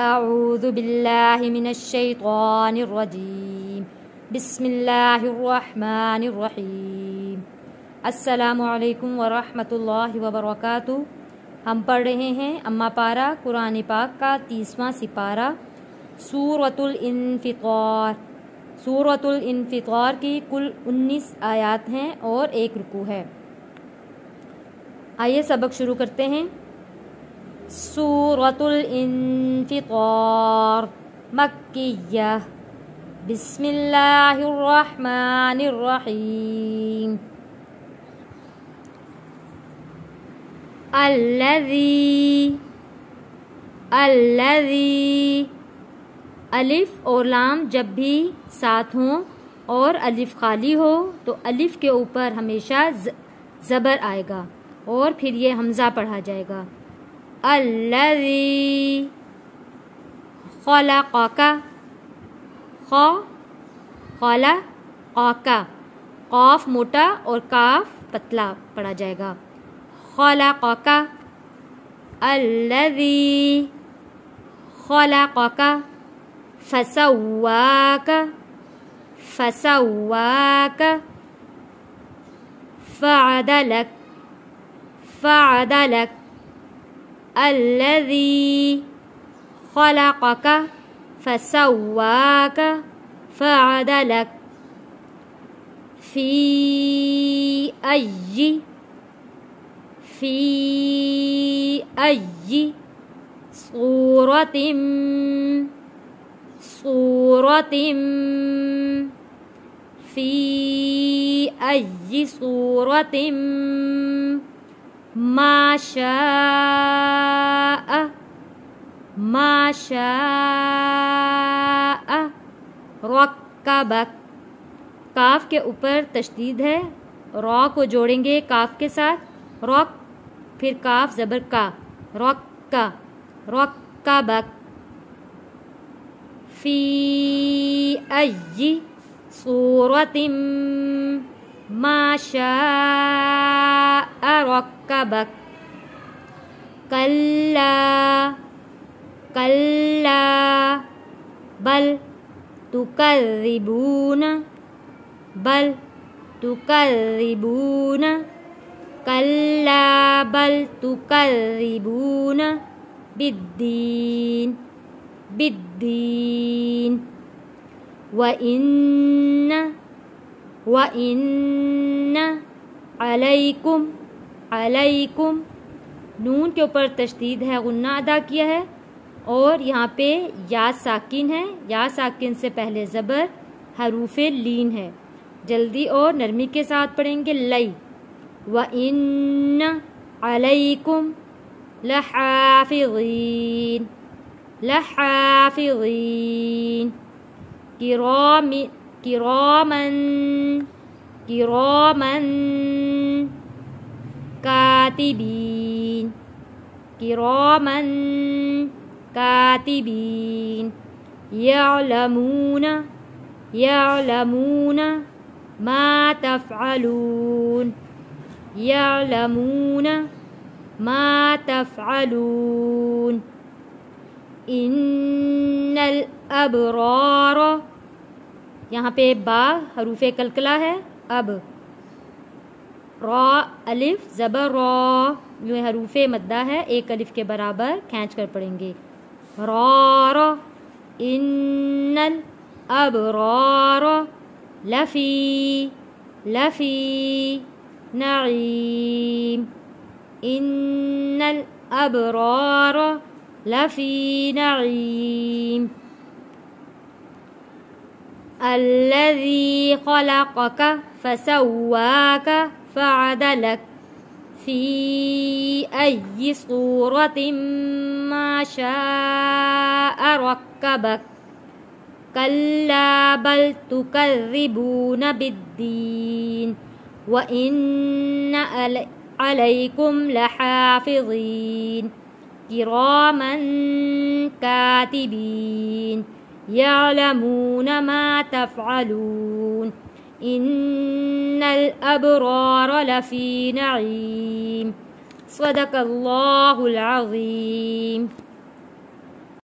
اعوذ باللہ من الشیطان الرجیم بسم اللہ الرحمن الرحیم۔ السلام علیکم ورحمۃ اللہ وبرکاتہ۔ ہم پڑھ رہے ہیں اما پارہ قرآن پاک کا 30واں سپارہ سورۃ الانفطار۔ سورۃ الانفطار کی کل 19 آیات ہیں اور 1 رکوع ہے۔ آئیے سبق شروع کرتے ہیں۔ سورۃ الانفطار مکیہ، بسم اللہ الرحمن الرحیم۔ الذی الف اور لام جب بھی ساتھ ہوں اور الف خالی ہو تو الف کے اوپر ہمیشہ زبر آئے گا اور پھر یہ حمزہ پڑھا جائے گا۔ الذی خلقک، خلقک، قاف موٹا اور کاف پتلا پڑھا جائے گا۔ خلقک، الذی خلقک، فسواک، فسواک، فعدلک، فعدلک، الذی خلقک فسواک فعدلک، فی ای صورت فی ای صورت ما شاء رکبک۔ کاف کے اوپر تشدید ہے، را کو جوڑیں گے کاف کے ساتھ، رک، پھر کاف زبر کا، رکا، رکبک، فی ای صورت ما شاء رکبک، کلا، کلا، بل تکذبون، بل تکذبون، کلا بل تکذبون بالدین، بالدین، وَإِنَّ علیکم، علیکم، نون کے اوپر تشدید ہے، غنہ ادا کیا ہے اور یہاں پہ یا ساکن ہے، یا ساکن سے پہلے زبر، حروف لین ہے۔ جلدی اور نرمی کے ساتھ پڑھیں گے۔ لئی، وَإِنَّ عَلَيْكُمْ لَحَافِظِينَ، لَحَافِظِينَ، کِرَامًا، کِرَامًا کاتبین، کِرَامًا کاتبین، یعلمون، یعلمون ما تفعلون، یعلمون ما تفعلون، ان الابرار، یہاں پہ با حروف کلکلہ ہے، اب را الف زبر را، یہ حروف مدہ ہے، ایک الف کے برابر کھینچ کر پڑھیں گے۔ رار، ان الابرار لفی، لفی نعیم، ان الابرار لفی نعیم، الذی خلقک فسواک فعدلک، فی ای صورت ما شاء رکبک، کلا بل تکذبون بالدین، وَإِنَّ عَلَيْكُمْ لَحَافِظِينَ، کِرَامًا کاتبین، یعلمون ما تفعلون، ان الابرار لفی نعیم۔ صدق اللہ العظیم۔